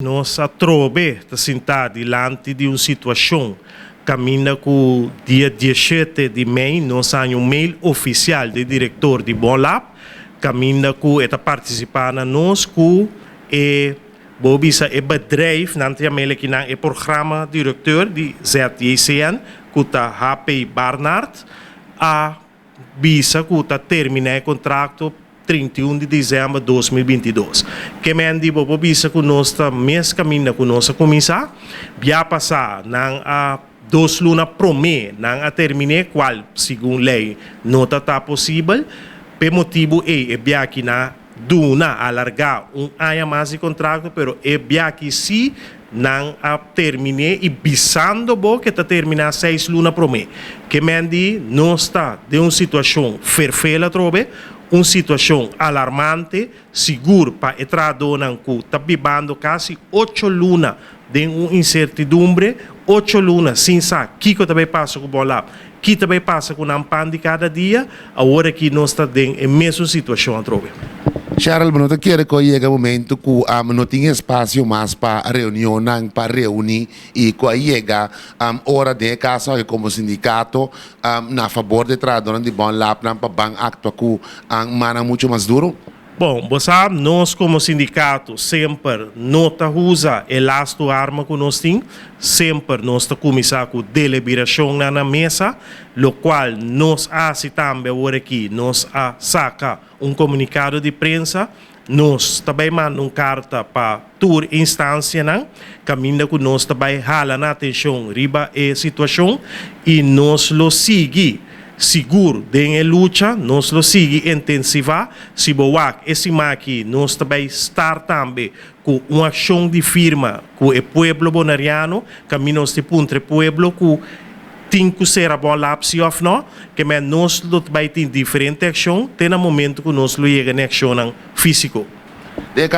Nós atrobe tá sentado diante de uma situação caminha com dia 17 de maio nós temos um mail oficial do diretor de Bonlab caminha com eta participar na nós com bobisa bedrijf nanti amele que na programa diretor de ZJCN que tá HP Barnard a bisa que tá terminar contrato 31 de dezembro de 2022. Que me dibo bisa que nós tá mês caminho que nós começar, já passar a 2 lunas promê, não a terminar qual segundo lei não tá possível, por motivo bia que na duna alargar ano mais de contrato, pero bia que sim não a terminar e bisando bo que tá terminar 6 lunas promê. Que me di nós está de uma situação ferfela trobe uma situação alarmante, seguro para entrar dona que está vivendo quase 8 lunas de uma incertidumbre, 8 lunas sem saber o que também passa com o bola, o que também passa com o pão de cada dia, agora que nós estamos em mesma situação. Cheryl, não quer que chegue o momento que não tem espaço mais para reunião, para reunir e que chega hora de casa como sindicato na favor de trabalhadores de Bonlab para bang acto que mana muito mais duro. Bom, você nós como sindicato sempre não usa o laço arma que nós temos, sempre nós começamos com deliberação na mesa, o qual nós faz também agora aqui, nós saca comunicado de prensa, nós também mandamos uma carta para toda instância, caminho que nós também hala na atenção riba a situação e nós lo seguimos. Seguro de luta, nós lo sigue intensivar, se boak esse maqui nós também estar também com uma ação de firma com o pueblo bonariano, caminho de puntre pueblo que tem que ser a boa lapsi of no, que nós também tem diferente ação, tem no momento que nós lo chega na ação físico.